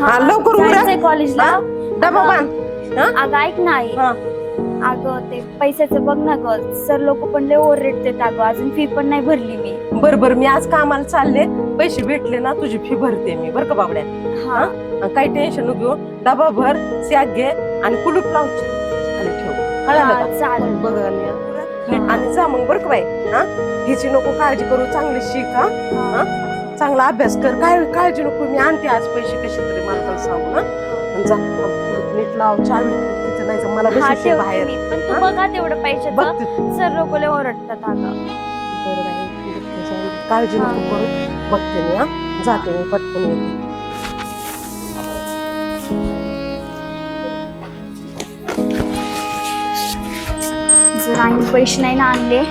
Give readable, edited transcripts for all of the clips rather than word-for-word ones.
हा लवकर उरा कॉलेजला. डबा बांध. अगं ऐक नाही, अगं ते पैशाचं बघ ना ग, सर लोक पण लय ओरडतात अगं, अजून फी पण नाही भरली मी. बर मी आज कामाला चालले, पैसे भेटले ना तुझी फी भरते मी, बर का बाबड्या. हा काही टेन्शन नको घेऊ, डबा भर, सॅक घे आणि कुलूप लावची आणि ठेव. कळालं का? चालेल. बघ आणि जा मग, बर का बाई. हिची नको काळजी करू, चांगली शिक. चांगला अभ्यास कर, काय काळजी नको. मी आणते आज पैसे कसे तरी मालकाला सांगू ना. जा नीट लाव, चावी तिचं नाही तर मला बसायची बाहेर. पण तू बघा तेवढं पैशाचं, सर लोक लय ओरडतात अगं. बरं बाई, काळजी नको करू, बघते मी. जाते मी, पटकन येते. जर आईने पैसे नाही ना आणले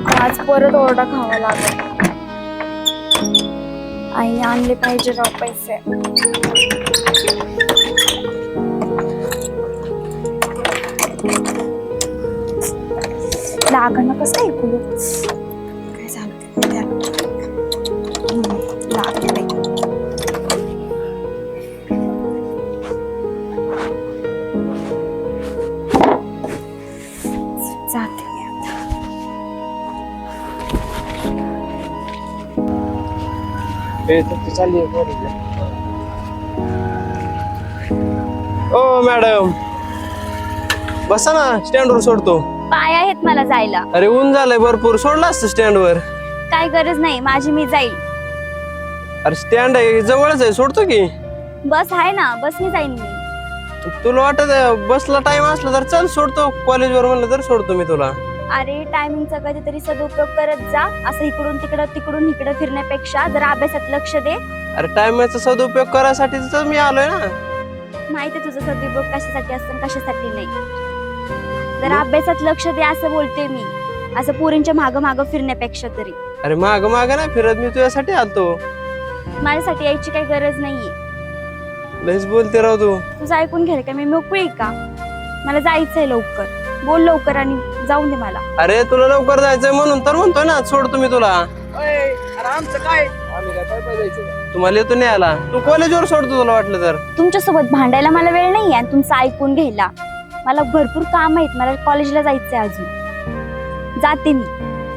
तर आज परत ओरडा खावा लागेल. आईने आणले पाहिजे राव पैसे. लागणं कसं ऐकू काय झालं लागले. जाते मी आता. ओ मॅडम, बसा ना, स्टँडवर सोडतो. पाय आहेत मला जायला. अरे ऊन झालंय भरपूर, सोडला असतं स्टँडवर. काय गरज नाही, माझी मी जाईल. अरे स्टँड आहे जवळच आहे, सोडतो की. बस आहे ना, बसने जाईन मी. तुला वाटत बसला टाइम असला तर चल, सोडतो कॉलेजवर म्हणलं तर सोडतो मी तुला. अरे टायमिंगचा कधीतरी सदुपयोग करत जा, असं इकडून तिकडून इकडे फिरण्यापेक्षा जरा अभ्यासात लक्ष दे. अरे टाइमचा सदुपयोग करायसाठी तर मी आलोय ना. माहिती तुझं सदुपयोग कशासाठी असतं आणि कशासाठी नाही. जरा अभ्यासात लक्ष दे असं बोलते मी, असं पोरींच्या माग फिरण्यापेक्षा तरी. अरे माग नाही फिरत मी, तुझ्यासाठी आलतो. माझ्यासाठी यायची काही गरज नाहीये. लईच बोलते राव तू. तुझं ऐकून घ्याल का मी मोकळी का? मला जायचंय लवकर, बोल लवकर आणि जाऊन दे मला. अरे तुला लवकर जायचंय म्हणून तर म्हणतोय ना, सोडतो मी तुला. आमचं काय, आम्ही काय पाय जायचं. तुम्हाला येतो नाही आला, तू कॉलेजवर सोडतो तुला वाटलं तर. तुमच्यासोबत भांडायला मला वेळ नाहीये आणि तुमचं ऐकून घ्यायला. मला भरपूर काम आहेत, मला कॉलेजला जायचंय अजून. जाते मी.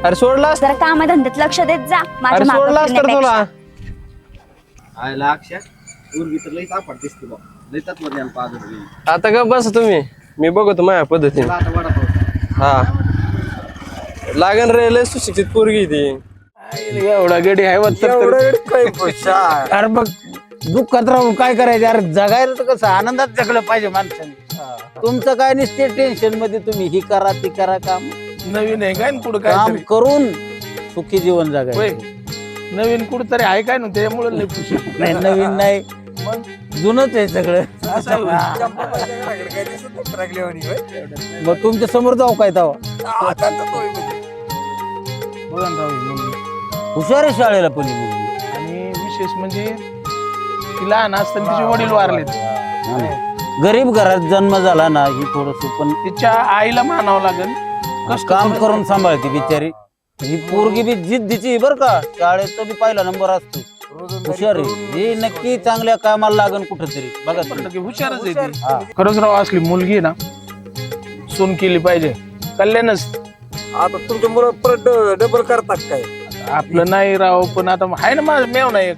अरे सोडला जरा कामधंद्यात लक्ष देत जा. अरे सोडलास तर तुला. आयला अक्षय पूर्वी तर लई सापड दिसते बा, लई तत्वज्ञान पाहत. आता का बस तुम्ही, मी बघतो माझ्या पद्धतीने. आता वडापाव हा लागन रे, लय सुशिक्षित पोरगी ती. एवढा गडी आहे अरे बघ, दुःखात राहून काय करायचं? अरे जगायला तर कसं आनंदात जगलं पाहिजे माणसाने. तुमचं काय नसते टेन्शन मध्ये, तुम्ही ही करा ती करा, काम नवीन आहे काय पुढे काम काय करून सुखी जीवन जगायचं. नवीन कुठतरी आहे काय ना, त्यामुळे लय खुशी. नाही नवीन नाही, जुनच आहे सगळं. मग तुमच्या समोर जाऊ काय तेव्हा? बघा ना राव ही मुलगी. हुशार आहे शाळेला पण ही मुलगी. आणि विशेष म्हणजे ती लहान असताना तिचे वडील वारलेत. गरीब घरात जन्म झाला ना, ही थोडस पण तिच्या आईला मानावं लागेल. कष्ट काम करून करून सांभाळते बिचारी. ही पोरगी बी जिद्दीची बर का, शाळेत बी पहिला नंबर असतो. हुशार आहे ही, नक्की चांगल्या कामाला लागन कुठेतरी. बघा तुम्ही. की हुशारच आहे ती. खरंच राव, असली मुलगी ना सून केली पाहिजे, कल्याणच. आता तुमच्या मुलं परत डबल करतात काय? आपलं नाही राव, पण आता आहे ना माझं मेव नाही एक.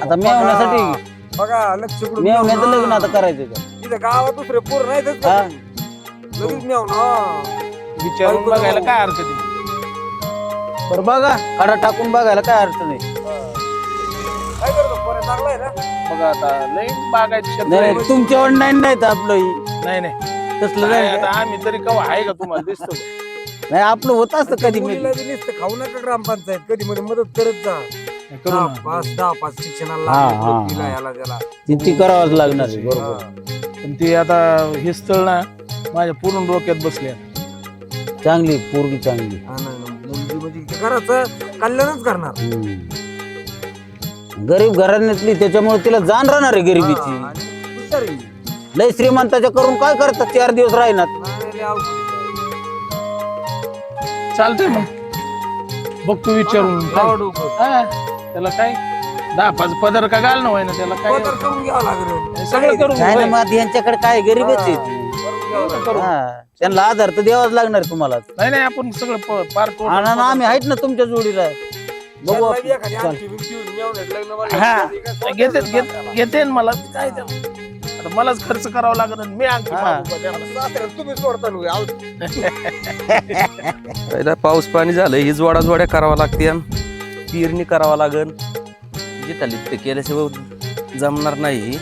आता मेवण्यासाठी बघा लक्ष मेवण्याचं लग्न आता करायचं का? तिथं गावात दुसरे पोर नाही हा. लगेच मेव ना. विचारून बघायला काय हरकत आहे. बरं बघा, काढा टाकून बघायला काय अर्थ नाही. काय करतो पोर चांगलाय ना. बघा आता लय बागायची क्षेत्र नाही आहे. नाही, तुमच्या ऑनलाईन नाही तर आपलं ही नाही नाही तसलं काय नाही. आता आम्ही तरी कवा आहे का तुम्हाला दिसतो का? नाही आपलं होत असतं कधी मुलीला मध्ये. बी नुसतं खाऊ नका ग्रामपंचायत, कधी मध्ये मदत करत जा. करू ना. 10-5 शिक्षणाला हा, लागले, हा, पोरीला हा. याला त्याला. ती करावंच लागणार आहे, बरोबर. हा. पण ते आता हे स्थळ ना माझ्या पूर्ण डोक्यात बसले. चांगली पोरगी चांगली. हा, नाही, नाही. मुलगी म्हणजे ते घराचं कल्याणच करणार. गरीब घराण्यातली, त्याच्यामुळे तिला जाण राहणार आहे हा, गरिबीची. आणि हुशार आहे. लय श्रीमंताच्या करून काय करतात, 4 दिवस राहणार. नाही, लय अवघड आहे. चालतंय मग बघ तू विचारून लावा डोकं. हा, त्याला काय 10-5 पदर का घाल ना होय ना त्याला काय पदर करून घ्यावं लागलं सगळं करून काय ना होय. मग यांच्याकडे काय गरीबच आहे ती. करू. हा, त्यांना आधार तर द्यावाच लागणार तुम्हाला. नाही आपण सगळं पार आणि आम्ही आहेत ना तुमच्या जोडीला. बघू आपण. चल. हा घेते ना मला काय त्याला. आता मलाच खर्च करावा लागेल आणि मी आणखी हा. मागू का त्याला? तुम्ही सोडता पहिला पाऊस पाणी झालं ही जोड्या करावा लागते पेरणी करावा लागल जिथली ते केल्याशिवाय जमणार नाही.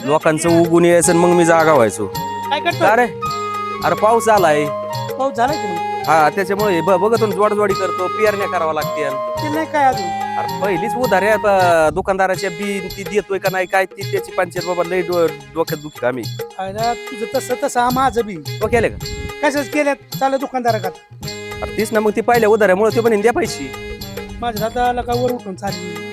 लोकांचं उगून यायचं आणि मग मी जागा व्हायचो. काय करतो अरे अरे पाऊस आलाय पाऊस झाला की नाही? हा त्याच्यामुळे बघतो जोडजोडी करतो पेरण्या करावा लागते. ते नाही काय अजून अरे पहिलीच उधाऱ्या दुकानदाराच्या बी ती देतोय का नाही काय ती त्याची पंचायत बाबा लय डोक्यात दुखी आम्ही आयला तुझं तसं माझं बी केले का कशाच केल्यात चाललं दुकानदाराकडे. अरे तीच ना मग ती पहिल्या उधाऱ्यामुळे ते पण द्या पैसे माझ्या दादाला का वर उठून चालली.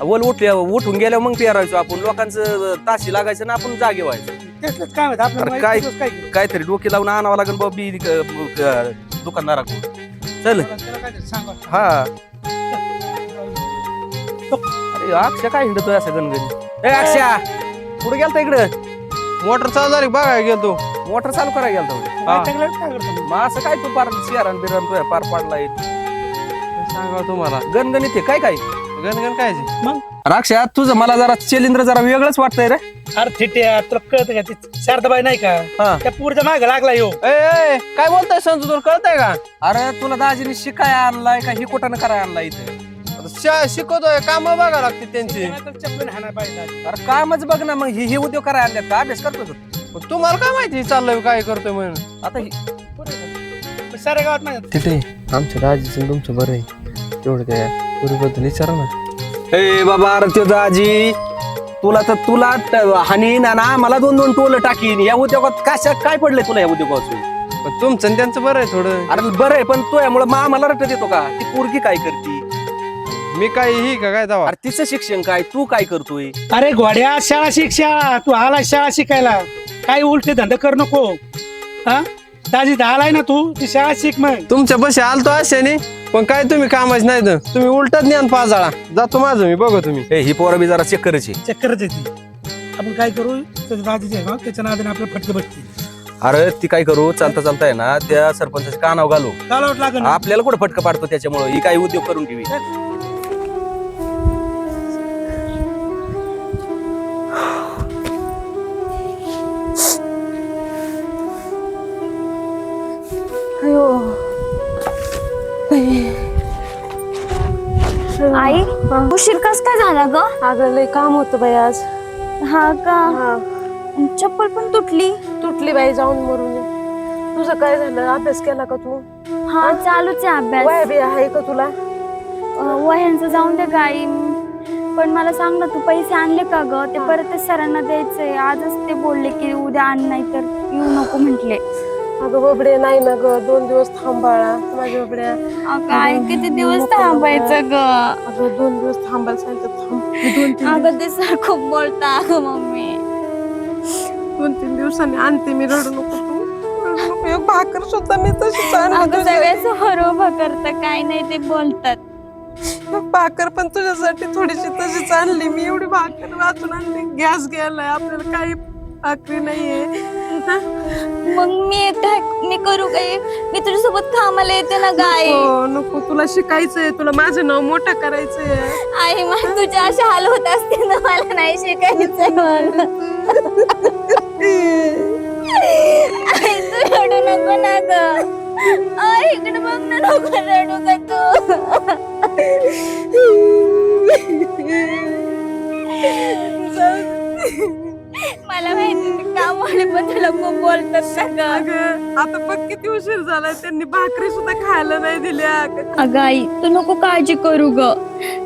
वल उठून गेल्यावर मग पेरायचो आपण. लोकांचं ताशी लागायचं ना आपण जागे व्हायचं. तेच काय माहित आपलं अरे माहित काय दिवस काय केलं. काहीतरी डोके लावून आणावं लागेल बाबा बी दुकानदाराकडून. चल त्याला काहीतरी सांगा. हा अरे अक्षय काय हिंडतोय असं गणगणी. ए अक्षय पुढे गेलता इकडं मोटर चालू झाली बघायला गेलो. मोटर चालू करायला गेलता. काय टाकलं काय करतो मग असं काय तू पार शेरण बिरण तू पार पाडलाय सांगा तुम्हाला गणगणित आहे काय काय गणगण काय मग राक्षा तुझं मला जरा चेलिंद्र जरा वेगळंच वाटतंय रे. अरे थिट्या तुला कळतं का ती शारदाबाई नाही का हा. त्या पुढच्या मागे लागला यो. ए काय बोलताय संजू तुला कळतंय का? अरे तुला दाजीने शिकाय आणलाय का ही कुठं कराय आणलाय इथे. शिकवतोय काम बघा लागते त्यांची. चपलीने हाणायला पाहिजे. अरे कामच बघ ना मग ही उद्योग कराय आणल्यात का अभ्यास करतो तू? पण तुम्हाला काय माहिती चाललंय काय करतोय म्हणून. आता साऱ्या गावात नाही तिथे आमच्या दाजीचं तुमचं बरं आहे तेवढं त्या पुरीबद्दल विचारा ना. ए बाबा अरे त्यो दाजी तुला हानीन आणि मला 2-2 टोल टाकीन. या उद्योगात कशा काय पडलंय तुला या उद्योगातून? पण तुमचं आणि त्यांचं बरं आहे थोडं. अरे बरं आहे पण तो यामुळे आम्हाला रटत येतो का? ती पोरगी काय करती? मी काय ही का काय दावा. अरे तिचं शिक्षण काय तू काय करतोय? अरे घोड्या शाळा शिक शाळा. तू आला शाळा शिकायला काही उलटे धंदे कर नको. हा दाजी आलाय ना तू ती शाळा शिक मग. तुमच्या बशी आलतो अशाने पण काय तुम्ही कामाच नाही तर तुम्ही उलटच ज्ञान पाजाळा जातो माझं मी बघ तुम्ही. ए ही पोरं बी जरा चेक करायची. चक्करच येते. आपण काय करू दाजी जे आहे त्याच्या नादाने आपलं फटके बसते. अरे ती काय करू चालता चालता आहे ना त्या सरपंचाच्या कानावर घालू. चालवत लागेल. आपल्याला कुठं फटका पाडतो त्याच्यामुळे ही काही उद्योग करून ठेवी. आई उशीर कस काय झाला ग? अगं लय काम होतं बाई आज. हा का हा चप्पल पण तुटली. तुटली बाई जाऊन मरून. तुझं काय झालं अभ्यास केला का तू? हा चालूच आहे अभ्यास. वय बी आहे का तुला? वह्यांचं जाऊन दे गाई. पण मला सांग ना तू पैसे आणले का ग? ते परत ते सरांना द्यायचंय. आजच ते बोलले की उद्या आण नाही तर येऊ नको म्हंटले. अगं बबडे नाही ना ग 2 दिवस थांबाळा माझ्या बबड्या. काय किती दिवस थांबायचं ग? अगं 2 दिवस थांबायला सांगितलं थांब. अगं ते सर खूप बोलता अगं मम्मी. 2-3 दिवसांनी आणते मी. रडू नको तू. रडू नको. एक भाकर सुद्धा मी तशीच आणली अगं तुझ्यासाठी. सगळ्याच उभं करत काय नाही ते बोलतात. एक भाकर पण तुझ्यासाठी थोडीशी तशीच आणली मी. एवढी भाकर वाचून आणली. गॅस गेलाय आपल्याला काही भाकरी नाहीये. मग मी करू काय? मी तुझ्यासोबत कामाला येते ना गाय. नको नको तुला शिकायचंय. तुला माझं नाव मोठं करायचंय. आई मग तुझे असे हाल होत असतील ना मला नाही शिकायचंय मला. आई तू रडू नको ना ग. आई इकडे बघ ना नको रडू का तू. मला माहिती कामाने पण तुला खूप बोलतात ना ग. अगं आता बघ किती उशीर झालाय. त्यांनी भाकरी सुद्धा खायला नाही दिल्या. अगं आई तू नको काळजी करू ग.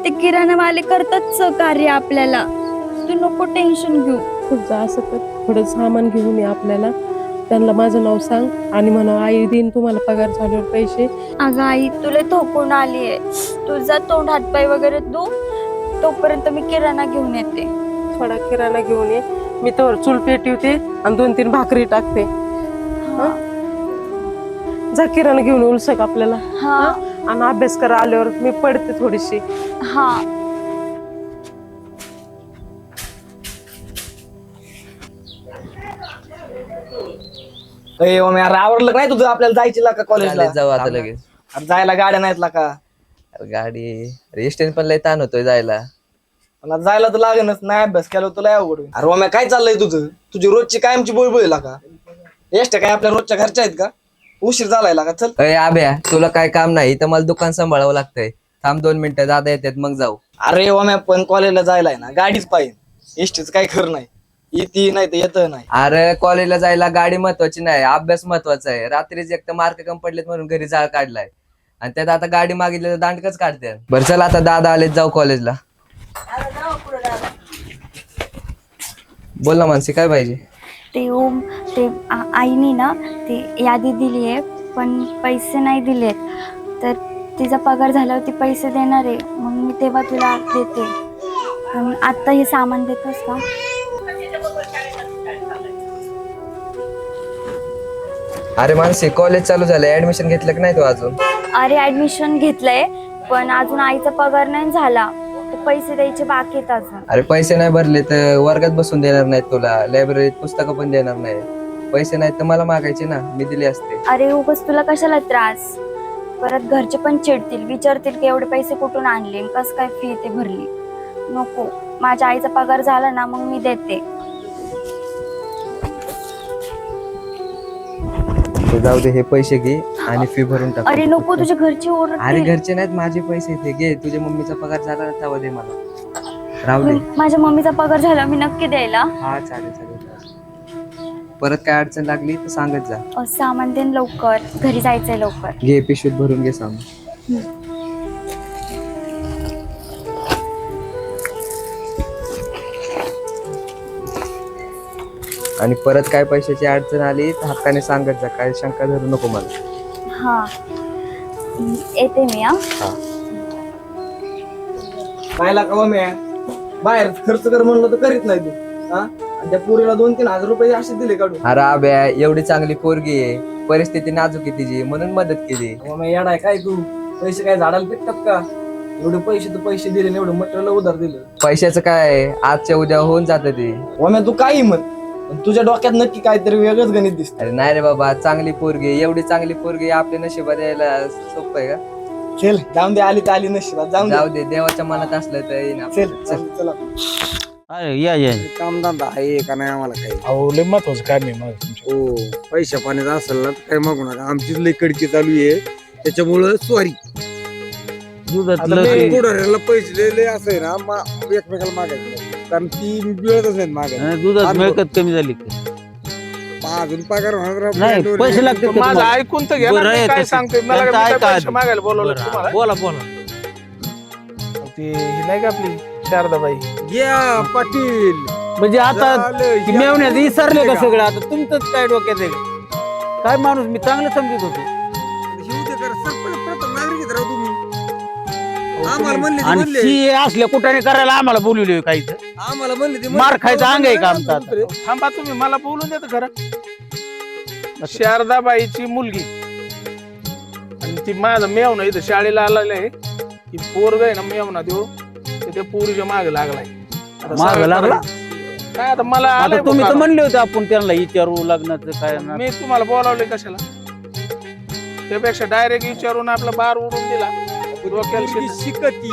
ते किराणावाले करतात सहकार्य आपल्याला. तू नको टेन्शन घेऊ. पुढचं असं कर थोडं सामान घेऊन ये आपल्याला. त्यांना माझं नाव सांग आणि म्हणा आई देईन तुम्हाला पगार झाल्यावर पैसे. अगं आई तुला थोकून आलीये. तुझा तोंड हातपाय वगैरे धु. तोपर्यंत मी किराणा घेऊन येते. थोडा किराणा घेऊन ये. मी तर चूल पेटवते आणि 2-3 भाकरी टाकते. जा किराणा घेऊन उलसक आपल्याला. हा आणि अभ्यास करा आल्यावर मी पडते थोडीशी. हा आवडलं नाही तुझं आपल्याला जायची का कॉलेजला जाऊ आता लगेच. अरे जायला गाड्या नाहीत का अरे गाडी रेस्टोरंट पण लय ताण होतोय जायला. मला जायला तर लागेनच नाही अभ्यास केला तुला अवघड होईल. अरे ओम्या काय चाललंय तुझं तुझी रोजची कायमची बोळबोळ का एसट्या काय आपल्या रोजच्या घरच्या आहेत का उशीर झालाय का चल. अय आभ्या तुला काय काम नाही तर मला दुकान सांभाळावं लागतंय. थांब 2 मिनिटं दादा येतात मग जाऊ. अरे ओम्या पण कॉलेजला जायला आहे ना गाडीच पाहिजे एसटीच काही खरं नाही येते नाही तर येत नाही. अरे कॉलेजला जायला गाडी महत्वाची नाही अभ्यास महत्वाचा आहे. रात्रीच एक तर मार्क कमी पडलेत म्हणून घरी जाळ काढलाय आणि त्यात आता गाडी मागितली तर दांडकच काढते. बरं चल आता दादा आलेत जाऊ कॉलेजला. बोल ना मानसी काय पाहिजे. ते आईने ना ते यादी दिली आहे पण पैसे नाही दिलेत तर तिचा पगार झाल्यावर ती पैसे देणार आहे मग मी तेव्हा तुला देते. पण आत्ता हे सामान देतोस का. अरे मानसी कॉलेज चालू झालंय ऍडमिशन घेतलं की नाही तू अजून. अरे ऍडमिशन घेतलंय पण अजून आईचा पगार नाही झाला तर पैसे द्यायचे बाकी आहेत अजून. अरे पैसे नाही भरले तर वर्गात बसून देणार नाहीत तुला. लायब्ररीत पुस्तकं पण देणार नाही. पैसे नाहीत तर मला मागायचे ना मी दिले असते. अरे उगाच तुला कशाला त्रास. परत घरचे पण चिडतील विचारतील की एवढे पैसे कुठून आणले कस काय फी ते भरली. नको माझ्या आईचा पगार झाला ना मग मी देते. जाऊ दे हे पैसे घे आणि फी भरून टाक. अरे नको तुझ्या घरची अरे ओरडतील. घरचे नाहीत माझे पैसे ते घे. तुझ्या मम्मीचा पगार झाला ना तेव्हा दे मला. राहू दे. माझ्या मम्मीचा पगार झाला मी नक्की द्यायला. हा चालेल चालेल. परत काय अडचण लागली तर सांगत जा. सामान देन लवकर घरी जायचंय लवकर. घे पिशवीत भरून घे सामान. आणि परत काय पैशाची अडचण आली तर हक्काने सांगत जा. काय शंका धरू नको मला. हा येते मी. पाहिला का ओम्या बाहेर खर्च कर म्हणलं तर करीत नाही तू हा आणि त्या पोरीला 2-3 हजार रुपये असे दिले काढून. अरे आब्या एवढी चांगली पोरगी आहे परिस्थिती नाजूक आहे तिची म्हणून मदत केली. ओम्या येडाय काय तू पैसे काय झाडाला पिकतात का एवढे पैसे तू पैसे दिले एवढं मटेरियल उधार दिलं. पैशाचं काय आहे, आजच्या उद्या होऊन जातं ते. ओम्या तू काही म्हण पण तुझ्या डोक्यात नक्की काहीतरी वेगळंच गणित दिसत. अरे नाही रे बाबा चांगली पोरगी एवढी चांगली पोरगी आपल्या नशिबात यायला सोपं आहे का. चल जाऊन दे आली तर आली नशिबात जाऊन जाऊ दे देवाच्या मनात असलं तर येईन आपलं. चल चला या कामधंदा आहे का नाही आम्हाला काही. अहो लय महत्वाचं काम आहे माझं तुमच्या. हो पैशा पाण्यात असेल ना तर काही मागू नका. आमची लई कडकी चालू आहे त्याच्यामुळं सॉरी. पुढाऱ्याला पैसे दिले असं आहे ना एकमेकाला मागायचं नाही. कारण ती मिळतच नाहीत मागायला. दुधात मिळकत कमी झाली अजून पगार होणार नाही पैसे लागते माझं ऐकून तर घ्या ना, मी काय सांगतोय मला मी काय पैसे मागायला बोलवलं तुम्हाला. बोला बोला. ती ही नाही का आपली शारदाबाई घ्या पाटील. म्हणजे आता झालं, ती मेवण्यात विसरले का सगळं आता तुमचंच काय डोक्यात आहे का? काय माणूस मी चांगलं समजत होतो. हिऊ दे कर. सरपंच प्रथम नागरिक आहेत राव तुम्ही. आम्हाला म्हणले ते आणि म्हणले. ती असल्या कुठाने करायला आम्हाला बोलवले काही तर आम्हाला म्हणले ते मार खायचा अंग आहे का आमचा आता? थांबा तुम्ही मला बोलून देत खरं. शारदाबाईची मुलगी आणि ती माझा मेवना इथं शाळेला आलेला आहे. ती पोरग आहे ना मेवना देऊ त्या पोरीच्या मागे लागलाय. आता मागं सगळं लागला? काय आता मला आता आलंय तुम्ही तर बघा. म्हणले होते आपण त्यांना विचारू लग्नाचं काय ना. मी तुम्हाला बोलावले कशाला त्यापेक्षा डायरेक्ट विचारून आपला बार उडून दिला. डोक्याला ती शिक- शिकती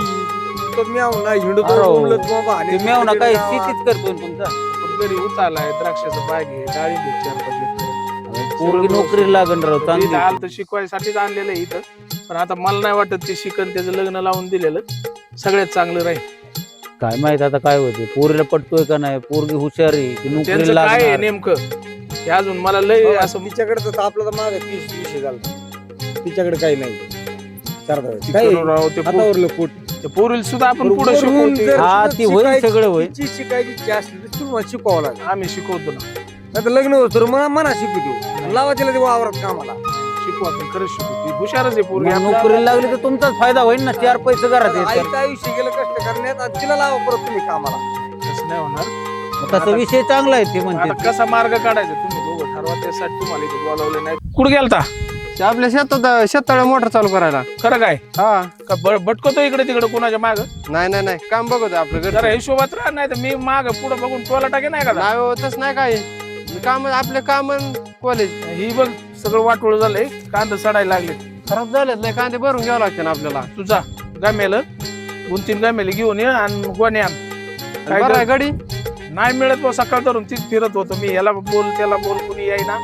तो म्यावना हिंडतो अरे हो. बोलत बाबा आणि ते मेवना काय शेतीच करतो ना तुमचा. घरी उतारलाय द्राक्षाचं बाग आहे डाळिंब आहे 4-5 एकर. पोरगी नोकरी लागण राव इथं चांगली. आलं तर शिकवायसाठीच आणलेलं आहे इथं. पण आता मला नाही वाटत ते शिकन त्याचं लग्न लावून दिलेलं सगळ्यात चांगलं राहील. काय माहित आता काय होते पोरीला पटतोय का नाही. पोरगी हुशार आहे ती नोकरी त्यांचं काय आहे लागणार. नेमकं हे अजून मला लय असं तिच्याकडे तर आपलं तर मागे 30 विषय झाला. तिच्याकडे काही नाही. करून राव ते हातावरलं पोट. पोरील सुद्धा आपण पुढे वरून शिकवतो. जर हा, ती होईल शिकायची- सगळं होईल. तिची शिकायची इच्छा असली तर तुम्हाला शिकवावं लागेल. आम्ही शिकवतो ना नाही तर लग्न होतं मना शिकू देऊ. लावा तिला ते वावरात कामाला. शिकू आपण खरंच शिकू. ती हुशारच आहे पोरगी. मग नोकरीला लागली तर तुमचाच फायदा होईल ना. 4 पैसे घरात येतात. आईचं आयुष्य गेलं कष्ट करण्यात आणि तिला लावा परत तुम्ही कामाला. तसं नाही होणार. मग तसा विषय चांगला आहे ते म्हणते. आता कसा मार्ग काढायचा तुम्ही दोघं ठरवा. त्यासाठी तुम्हाला इथं बोलावलं नाही. कुठे गेलता ते आपल्या शेतात शेताळ्या मोटर चालू करायला. खरं काय हा का भटकतो इकडे तिकडे कुणाच्या माग नाही काम बघतो आपलं जरा हिशोबात राहा. नाही तर मी माग पुढे बघून टोला टाके नाही का नाही होतच नाही काय काम आपले काम कॉलेज ही बघ सगळं वाटोळ झालंय, कांदा सडायला लागले. खराब झालेत नाही कांदे भरून घ्यावं लागते ना आपल्याला. तुझा गामेल 2-3 गामेले घेऊन ये आणि गोणे आण. काय बरं आहे कर- गडी. नाही मिळत बा, सकाळ धरून तीच फिरत होतो मी. याला बोल त्याला बोल, कुणी येईना.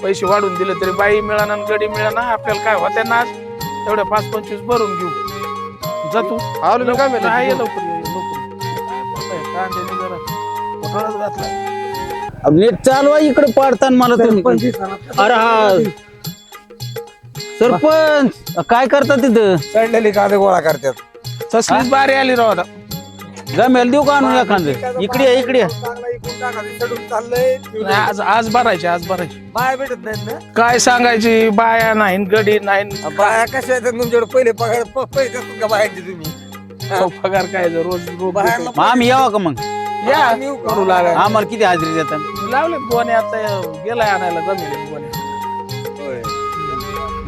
पैसे वाढून दिले तरी बाई मिळाना आणि गडी मिळाना. आपल्याला काय होत्या ना आज तेवढ्या 5-25 भरून घेऊ. जा तू. आलो मी कामेला. नाही, ये लवकर ये, लवकर. काय बोलताय, कांद्याने जरा घोटाळाच घातलाय. नीट चालवा इकडे पाडताना मला तुम्ही. अरे हा सरपंच काय करता तिथं? चढलेली कांदे गोळा करतात. तसलीच बारी आली राव आता. गमेल देऊ का आणून एखादं? इकडे या, इकडे या. नाही, आज भरायची, आज भरायची. बाया भेटत नाहीत ना. काय सांगायची, बाया नाही, गडी नाही. बाया कशा आहेत तुमच्याकडे? पहिले पगार पैसे असतात का बायांचे तुम्ही? पगार काय रोज रोज बायांना मग आम्ही यावं का मग? या येऊ का? करू लागा. आम्हाला किती हाजरी देतात? लावले गोणे, आता गेलाय आणायला जमिले गोणे.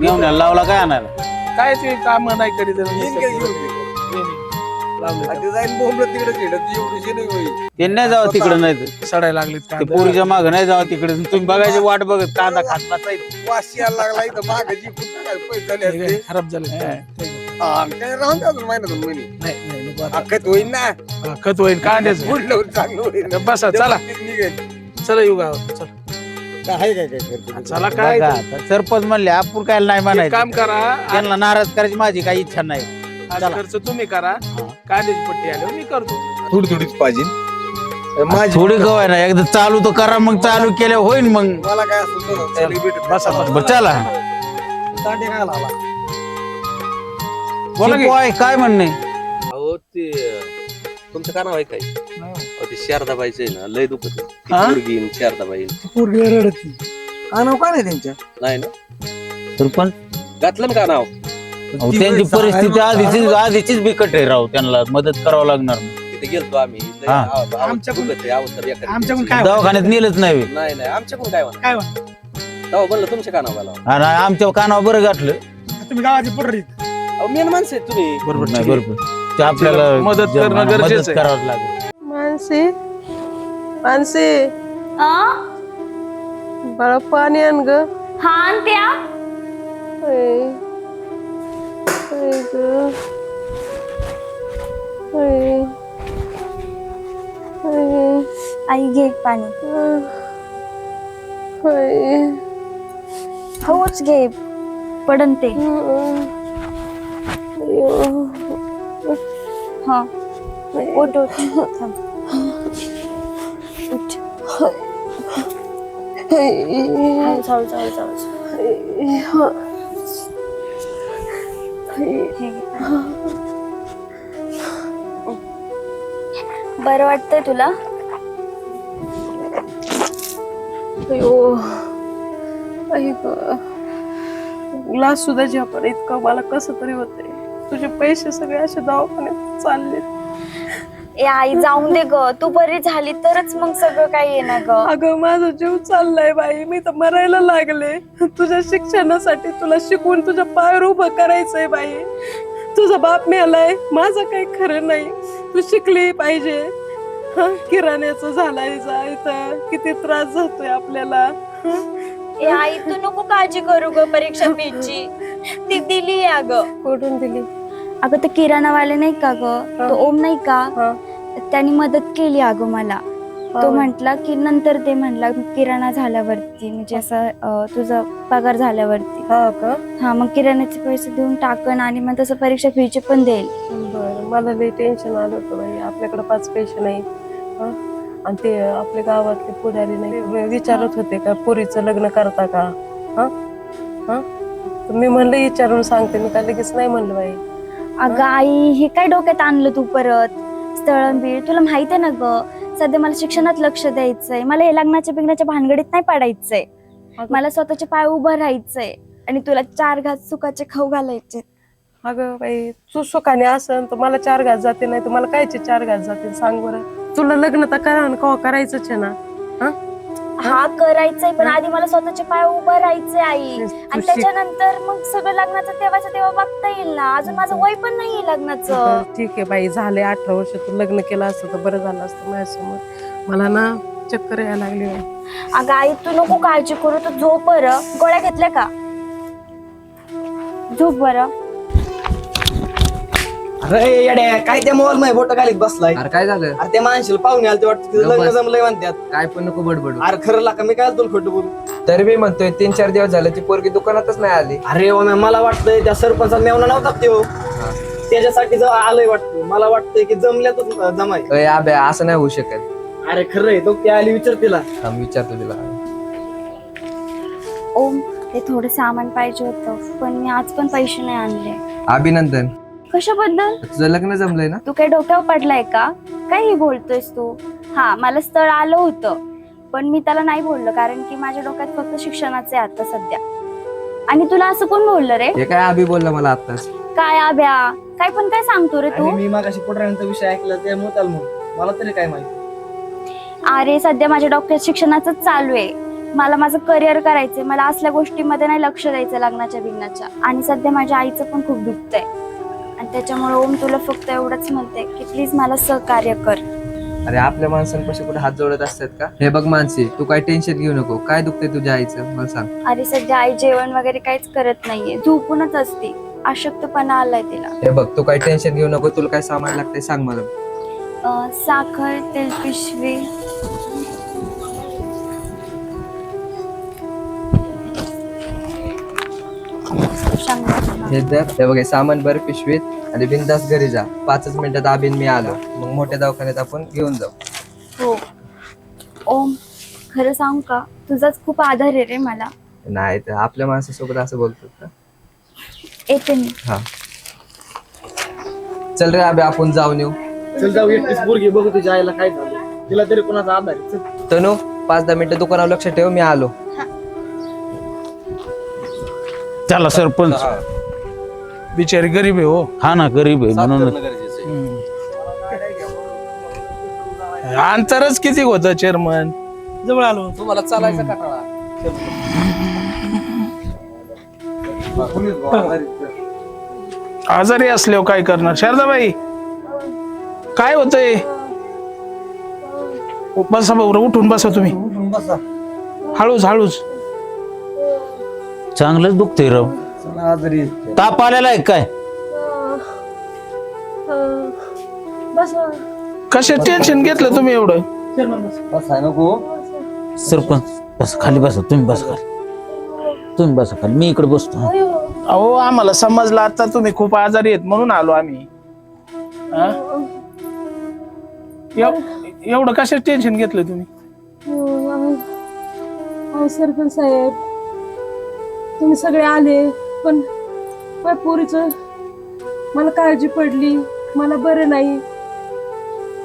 घेऊन यायला लावला काय आणायला? काय ते काम नाही करीत येईन का घेऊन ते? लावले आणि ते जाईन बोंबलं तिकडे चिडत एवढी नाही होईल. ते नाही जावं तिकडे, नाही तर सडायला लागले ते पोरीच्या मागं नाही जावं तिकडे. तुम्ही बघायची वाट बघत कांदा खात बसायचं. वास यायला लागला इथं मागाची पैसे झाले असते. खराब झाले. काय राहून द्या अजून महिन्यातून महिने. नाही नको आता. अख्खत होईल ना. खत होईल कांद्याचं. पुढलं चांगलं होईल. बसा चला, निघेल. चला येऊ गावात. चला काय करतो? चला काय बघा आता, सरपंच म्हणले आपण काय नाही एक म्हणायचं. काम करा, त्यांना नाराज करायची माझी काही इच्छा नाही. आज खर्च तुम्ही करा, कांद्याची पट्टी आल्यावर मी करतो. थोडी थोडीच पाहिजे. माझी थोडी गवाय ना, एकदा चालू तर करा, मग चालू केलं होईल मग. मला काय असं बसा बरं चला. तांडे काय आला? बोला की. शिकवाय काय म्हणणे? अहो ते तुमचं का नाव आहे काय? अहो ते शारदाबाईचं आहे ना, लय दुखत हा? मुलगी शारदाबाई. पोरगी रडती. का नाव काय नाही त्यांच्या? नाही ना, सरपंच घातलं ना का नाव? अहो, त्यांची परिस्थिती आधीचीच बिकट आहे राव. त्यांना मदत करावं लागणार. तिथे गेलतो आम्ही. लय हा. आमच्याकडून- दुखत आहे, अवस्था बेकार आहे. आमच्याकडून काय दवाखान्यात नेलंच नाही. नाही नाही आमच्याकडून काय म्हणा. काय म्हणा? तेव्हा म्हणलं तुमच्या का नाव घालावं. आणि आमच्या कानावर बरं गाठलं. तुम्ही गावाची पोरं आहेत. अहो मेन माणसं आहेत तुम्ही. बरोबर नाही, ठीक आहे. बरोबर. ते आपल्याला मदत करणं गरजेचं मदत आहे. करावं लागेल. मानसी बाळा पाणी आण ग. हा आणत्या. आई घे पाणी. हळूच घे, पडन ते. हा उठ उठ थांब. उठ. हळूच, हळूच, हळूच, हळूच. हे घे. बरं वाटतंय तुला? ग्लास सुद्धा झेपण इतकं मला कसं तरी होतंय. तुझे पैसे सगळे असे दवाखान्यात चालले. ए आई जाऊन दे ग, तू बरी झाली तरच मग सगळं काही येणार ग. अगं माझा जीव चाललाय बाई, मी तर मरायला लागले. तुझ्या शिक्षणासाठी तुला शिकवून तुझ्या पायावर उभं करायचंय बाई. तुझा बाप मेलाय, माझं काही खरं नाही. तू शिकली पाहिजे. किराण्याचं झालाय जायचं, किती त्रास जातोय आपल्याला. ए आई तू नको काळजी करू ग परीक्षा फीची. ती दिली अग. कुठून दिली? अगं ते किराणावाले नाही का ग, तो ओम नाही का, त्यांनी मदत केली अगं मला. तो म्हंटला की नंतर ते म्हणला किराणा झाल्यावरती, म्हणजे असं तुझा पगार झाल्यावरती. हा का? हा मग किराण्याचे पैसे देऊन टाकन आणि मग तसं परीक्षा फीचे पण देईल. बरं, मला लई टेन्शन आलं होतं बाई. आपल्याकडे 5 पैसे नाही. आणि ते आपल्या गावातले पुढारी नाही विचारत होते का पोरीचं लग्न करता का. मी म्हणलं विचारून सांगते, मी काय लगेच नाही म्हणलं बाई. अगं आई हे काय डोक्यात आणलं तू परत? स्थळंबीळ तुला माहित आहे ना ग, सध्या मला शिक्षणात लक्ष द्यायचंय. मला हे लग्नाच्या बिग्नाच्या भानगडीत नाही पडायचंय. मला स्वतःच्या पाय उभं राहायचंय आणि तुला 4 घास सुखाचे खाऊ घालायचे. अगं बाई तू सुखाने असन तर मला 4 घास जाते, नाही तर मला कायचे 4 घास जातील सांग बरं. तुला लग्न तर करा ना, कवा करायचंच आहे ना. हा करायचंय, पण आधी मला स्वतःच्या पाय उभं राहायचंय आई. आणि त्याच्यानंतर मग सगळं लग्नाचं तेव्हा बघता येईल ना. अजून माझं वय पण नाहीये लग्नाचं. ठीक आहे बाई, झाले 18 वर्ष. तू लग्न केलं असतं तर बरं झालं असतं माझ्यासमोर. मला ना चक्कर यायला लागली बाई. अगं आई तू नको काळजी करू, तू झोप बरं. गोळ्या घेतल्या का? झोप बरं. अरे येड्या काय त्या मॉल मध्ये बोट घालीत बसलाय. अरे काय झालं? अरे ते माणसाला पाहुणे आले ते वाटतं तिथं लग्न जमलंय म्हणतात. काय पण नको बडबडू. अरे खरं लाका मी काय तुला खोटं बोलू. तरी मी म्हणतोय 3-4 दिवस झाले ती पोरगी दुकानातच नाही आली. अरे ओम्या मला वाटतंय त्या सरपंचा मेवना नव्हता त्यो त्याच्यासाठी आलंय वाटतं. मला वाटतंय की जमल्यातच जमाय. अय आब्या असं नाही होऊ शकत. अरे खरं आहे तो ती आली विचार तिला. थांब विचारतो तिला. ओम ते थोडं सामान पाहिजे होतं पण मी आज पण पैसे नाही आणले. अभिनंदन, कशाबद्दल? तुझं लग्न जमलंय ना? तू काय डोक्यावर पडलाय का? काही बोलतोयस तू? हा मला स्थळ आलं होतं पण मी त्याला नाही बोललो कारण की माझ्या डोक्यात फक्त शिक्षणाचे आहे आता सध्या. आणि तुला असं कोण बोललं रे? हे काय अभि बोलला मला आताच. काय आब्या काय पण काय सांगतो रे तू? आणि मी मागाशी पोटरांचा विषय ऐकला त्यामुळे त्याला म्हणून मला तरी काय माहिती. अरे सध्या माझ्या डोक्यात शिक्षणाच चालू आहे. मला माझं करिअर करायचंय. मला असल्या गोष्टीमध्ये नाही लक्ष द्यायचं लग्नाच्या बिग्नाच्या. आणि सध्या माझ्या आईचं पण खूप दुखतंय आणि त्याच्यामुळे ओम तुला फक्त एवढंच म्हणते की प्लीज मला सहकार्य कर. अरे आपल्या माणसांपाशी कुठे हात जोडत असतात का? हे बघ मानसी, तू काय टेन्शन घेऊ नको. काय दुखतंय तुझ्या आईचं मला सांग. अरे सध्या आई जेवण वगैरे काहीच करत नाहीये, झोपूनच असते. अशक्तपणा आलाय तिला. हे बघ तू काय टेन्शन घेऊ नको. तुला काय सामान लागतंय सांग मला. साखर, तेल पिशवी, हे धर. हे बघ हे सामान भर पिशवीत आणि बिनधास्त घरी जा. 5 मिनिटात आबीन मी आलो. मग मोठ्या दवाखान्यात आपण घेऊन जाऊ. हो. ओम खरं सांगू का तुझाच खूप आधार आहे रे मला. नाही तर आपल्या माणसासोबत असं बोलतो का? येते मी. हा चल रे आबे आपण जाऊन येऊ. चल जाऊ एकटीच पोरगी बघू तुझ्या आईला काय झालं. तिला तरी कोणाचा आधार आहे. चल. तनू 5-10 मिनिटं दुकानावर लक्ष ठेव. मी आलो. चला सरपंच. बिचारी गरीब आहे हो. हा ना गरीब आहे म्हणून. अंतरच किती होतं चेअरमन. जवळ आलो. तुम्हाला चालायचा कंटाळा. आजारी असल्यावर काय करणार शारदाबाई? काय होतंय? बसा बरं, उठून बसा तुम्ही. हळूच हळूच. चांगलंच दुखतंय राव. ताप आलेला आहे काय? कशा टेन्शन घेतलं तुम्ही एवढं? सरपंच बस खाली बसा. तुम्ही बसा खाली. तुम्ही बसा खाली. मी इकडे बसतो. अहो आम्हाला समजलं आता तुम्ही खूप आजारी आहेत म्हणून आलो आम्ही. हा? एवढं कशा टेन्शन घेतलं तुम्ही? सरपंच साहेब तुम्ही सगळे आले पण माझ्या पोरीचं मला काळजी पडली. मला बरं नाही.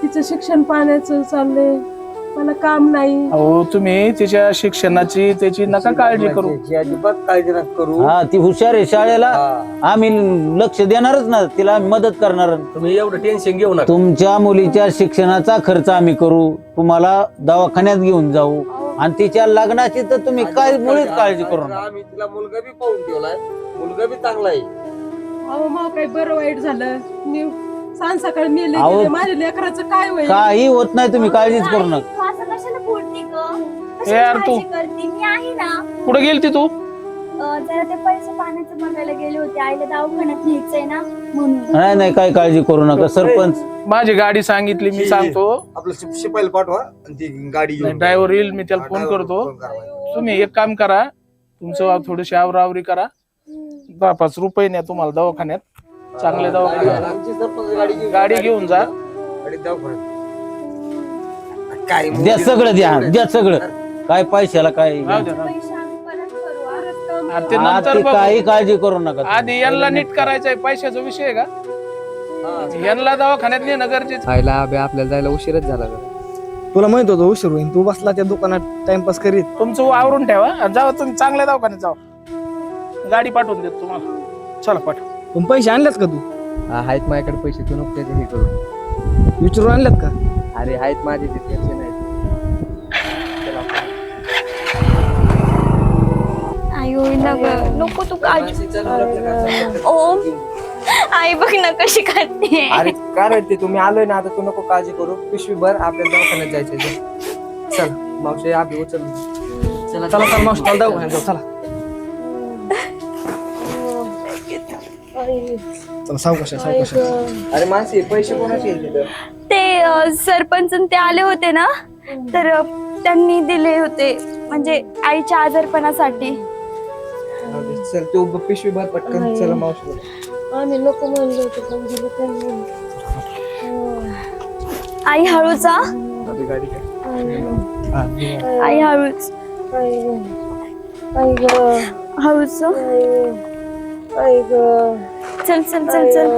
तिचं शिक्षण पाण्याचं चाललंय. मला काम नाही. अहो तुम्ही तिच्या शिक्षणाची त्याची नका काळजी करू. अजिबात काळजी नका करू. हा ती हुशार आहे शाळेला. आम्ही लक्ष देणारच ना तिला. आम्ही मदत करणार. तुम्ही एवढं टेन्शन घेऊ नका. तुमच्या मुलीच्या शिक्षणाचा खर्च आम्ही करू. तुम्हाला दवाखान्यात घेऊन जाऊ आणि तिच्या लग्नाची तर तुम्ही काय मुळीच काळजी करू नका. आम्ही तिला मुलगा बी पाहून ठेवलाय. मुलगा बी चांगला आहे. अहो मग काही बरं वाईट झालं. मी सांज सकाळी मेले अहो. गेले. माझ्या लेकराचं काय होईल? काही होत नाही. तुम्ही काळजीच करू नका. तू असं कशाला बोलती गं? हे यार कशाला तू. काळजी करते? मी आहे ना. कुठे गेलती तू? जरा ते पैसे पाण्याचं बघायला गेले होते. आईला दवाखान्यात न्यायचंय ना म्हणून. नाही नाही काही काळजी करू नका सरपंच. माझी गाडी सांगितली मी सांगतो. आपलं शिपायला पाठवा आणि ती गाडी घेऊन. ड्रायव्हर येईल मी त्याला फोन करतो. तुम्ही एक काम करा. तुमचं थोडीशी आवरावरी करा. 10-5 रुपये न्या तुम्हाला दवाखान्यात. चांगल्या दवाखान्यात आमची सरपंच गाडी घेऊन. गाडी घेऊन जा. गाडीत दवाखान्यात. काय द्या सगळं. द्या सगळं. काय पैशाला काय राहू द्या, राहू द्या. पैसे आम्ही परत करू. आणि ते नंतर ती बघू. काही काळजी करू नका. आधी यांना नीट करायचंय. पैशाचा विषय आहे का? यांना दवाखान्यात नेणं गरजेचं. आईला आबे आपल्याला जायला उशीरच झाला जरा. तुला माहित होतं उशीर होईल. तू बसला त्या दुकानात टाइमपास करीत. तुमचं आवरून ठेवा आणि जावा तुम्ही चांगल्या दवाखान्यात जावा. गाडी पाठवून देतो तुम्हाला. चला पाठव. पण पैसे आणलेत का तू? आहेत माझ्याकडे पैसे. तू नको त्याचे हे करू. विचारून आणलेत का? अरे आहेत माझे ते टेन्शन नाही. आयो नको तू काळजी. ओम आई बघ ना कशी करते. अरे काय रडते तुम्ही? आलोय ना आता. तू नको काळजी करू. पिशवी भर. आपल्याला दवाखान्यात जायचंय. चल मावशी आधी उचल चला चला चला मावशी चला दवाखान्यात जाऊ चला चला सावकाश सावकाश. अरे मानसी पैसे कोणाचे आहेत तिथं? ते सरपंच ते आले होते ना, तर त्यांनी दिले होते म्हणजे आईच्या आजारपणासाठी. चल तू पिशवी भर पटकन चला मावशी. आम्ही नको म्हणलो होतो पण दिलं त्यांनी. आई हळूचा, आधी गाडी काय आई हळूच, हळूच. चल चल चल चल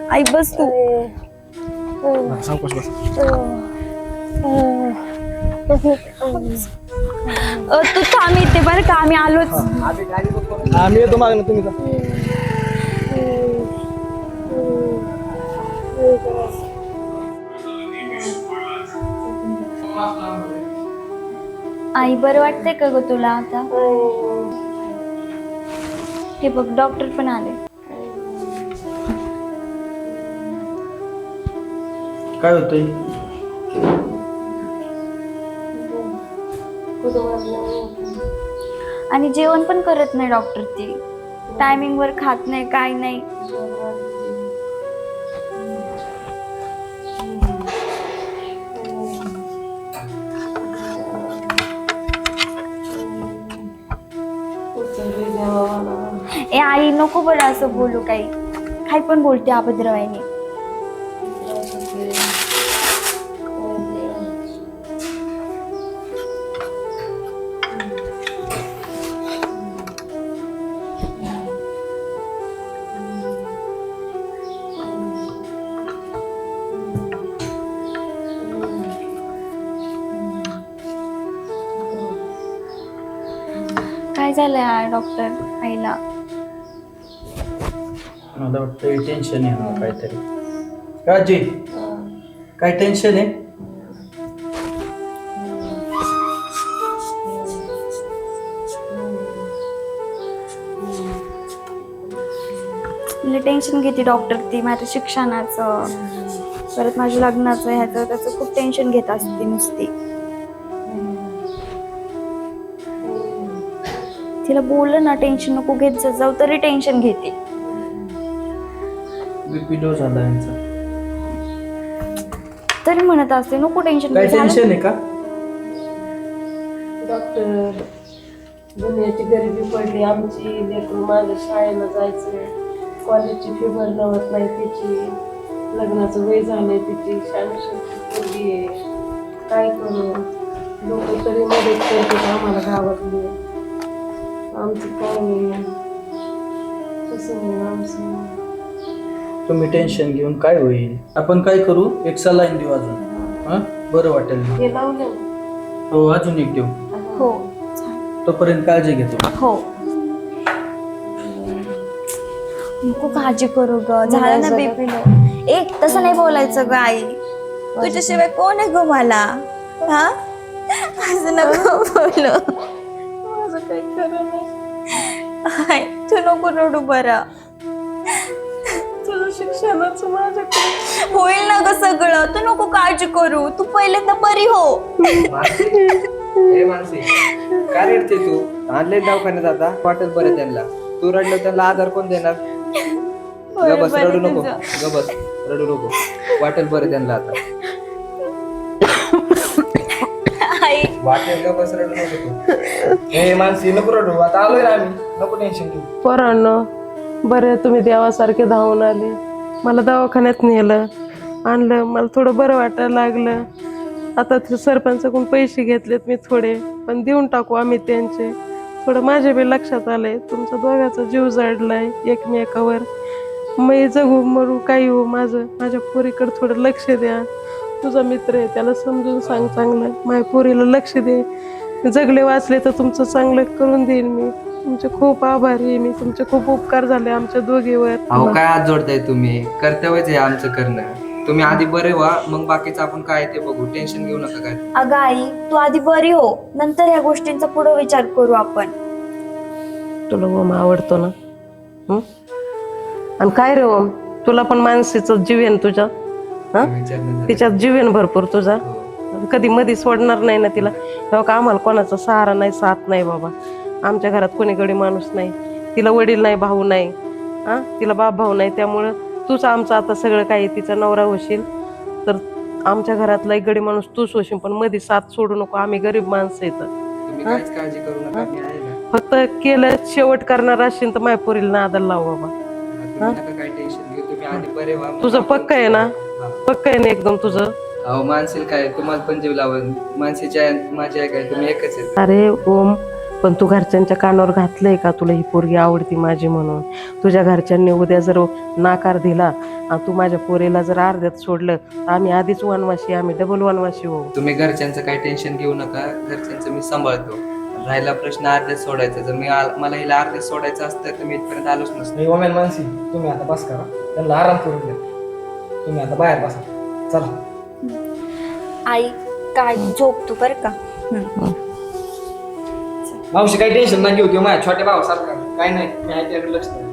आई बस तू. सावकाश बस. तू थांब इथे बरं का, आम्ही आलोच. आम्ही येतो मागणं तुम्ही जा. आई बरं वाटतंय का ग तुला आता? हे बघ डॉक्टर पण आले. काय होतंय? आणि जेवण पण करत नाही डॉक्टर, ती टायमिंग वर खात नाही, काय नाही. ए आई नको बरं असं बोलू, काही पण बोलते अभद्रवाईने. काय झालंय डॉक्टर आईला? मला वाटतं टेन्शन आहे ना काहीतरी. काजी काय टेन्शन आहे? टेन्शन घेते डॉक्टर ती, माझ्या शिक्षणाचं परत माझ्या लग्नाचं ह्याचं त्याचं खूप टेन्शन घेत असते नुसती. तिला बोललं ना टेन्शन नको घेत जाऊ, तरी टेन्शन घेते. बीपी लो झाला यांचा. तरी म्हणत असते नको टेन्शन काय टेन्शन आहे का? डॉक्टर, दुनियाची गरिबी पडली आमची, लेकरू माझ्या शाळेला जायचं, कॉलेजची फी भरणं होत नाही तिची, लग्नाचं वय झालंय तिची, शाळेची आहे, काय करू? लोक तरी मदत करतात आम्हाला गावातली, आमचं काय नाही, कसं होईल आमचं? तुम्ही टेन्शन घेऊन काय होईल? आपण काय करू, एक सलाईन देऊ अजून, हा बरं वाटेल. हे लावलं हो अजून एक देऊ. हो तोपर्यंत काळजी घेतो. हो नको काळजी करू ग, झालं ना बीपी लो. एक तसं नाही बोलायचं ग आई, तुझ्याशिवाय कोण आहे ग मला? हा असं नको बोलू, माझं काही खरं नाही. आई, तू नको रडू बरं. तुझं शिक्षणाचं माझ्याकडे होईल ना ग सगळं, तू नको काळजी करू, तू पहिल्यांदा बरी हो. हे मानसी काय रडते तू? आणले दवाखान्यात आता, वाटेल बरं त्यांना. तू रडलं त्यांना आधार कोण देणार? गबस रडू नको, गबस रडू नको, वाटेल बरं त्यांना आता. आई वाटेल गबस रडू नको तू. हे मानसी नको रडू, आता आलोय ना आम्ही, नको टेन्शन घेऊ. पोरांनो, बरं तुम्ही देवासारखे धावून आले, मला दवाखान्यात नेलं आणलं, मला थोडं बरं वाटायला लागलं. आता ते सरपंचाकडून पैसे घेतलेत मी थोडे, पण देऊन टाकू आम्ही त्यांचे. थोडं माझ्या बी लक्षात आलंय तुमचा दोघांचा जीव जाडलाय एकमेकावर. मी जगू मरू काही हो, माझ्या पोरीकडे थोडं लक्ष द्या. तुझा मित्र आहे त्याला समजून सांग चांगलं, माझ्या पोरीला लक्ष दे. जगले वाचले तर तुमचं चांगलं करून देईन मी. तुमचे खूप आभारी आहे मी, तुमचे खूप उपकार झाले आमच्या दोघीवर. अहो काय हात जोडताय तुम्ही? कर्तव्यच आहे आमचं करणं. तुम्ही आधी बरे व्हा, मग बाकीचं आपण काय ते बघू. टेन्शन घेऊ नका काय. अगं आई, तू आधी बरी हो, नंतर या गोष्टींचा पुढे विचार करू आपण. तुला ओम आवडतो ना? आणि काय रे ओम, तुला पण मानसीचा जीव आहे ना तुझ्या? हा विचारणं झालं. तिच्यात जीव आहे ना भरपूर तुझा. हो. कधी मध्ये सोडणार नाही ना तिला. तेव्हा का आम्हाला कोणाचा सहारा नाही, साथ नाही बाबा. आमच्या घरात कोणी गडी माणूस नाही. तिला वडील नाही, भाऊ नाही, हा तिला बाप भाऊ नाही. त्यामुळं तूच आमचं आता सगळं काही. तिचा नवरा होशील तर आमच्या घरातला एक गडी माणूस तूच होशील, पण मध्ये साथ सोडू नको. आम्ही गरीब माणसं येतं. तुम्ही काहीच काळजी करू नका, मी आहे ना. फक्त केलं शेवट करणार असेल तर माझ्या पोरीला नादाला लाव बाबा. तुम्ही नका काय टेन्शन घेऊ, तुम्ही आधी बरे व्हा. तुझं पक्क आहे ना? हा. पक्क आहे ना एकदम तुझं? अहो मानसील काय, तुम्हाला पण जीव लावल. मानसीच्या माझी आहे काय, तुम्ही एकच आहे. अरे ओम, पण तू घरच्यांच्या कानावर घातलंय का तुला ही पोरगी आवडती माझी म्हणून? तुझ्या घरच्यांनी उद्या जर नाकार दिला आणि तू माझ्या पोरीला जर अर्ध्यात सोडलं तर आम्ही आधीच वनवासी, आम्ही डबल वनवासी होऊ. तुम्ही घरच्यांचं काही टेन्शन घेऊ नका, घरच्यांचं मी सांभाळतो. राहिला प्रश्न अर्ध्यात सोडायचा. जर मला हिला अर्ध्यात सोडायचं असतं तर मी इथपर्यंत आलोच नसतो. ओमेन मानसी, तुम्ही आता बस करा, त्यांना आराम करून द्या. तुम्ही आता बाहेर बसा, चला. आई काय झोप तू बरं का. मावशी काही टेन्शन नाही घेऊ, किंवा माझ्या छोट्या भावासारखा काय नाही, मी आहे त्याकडे लक्ष द्या.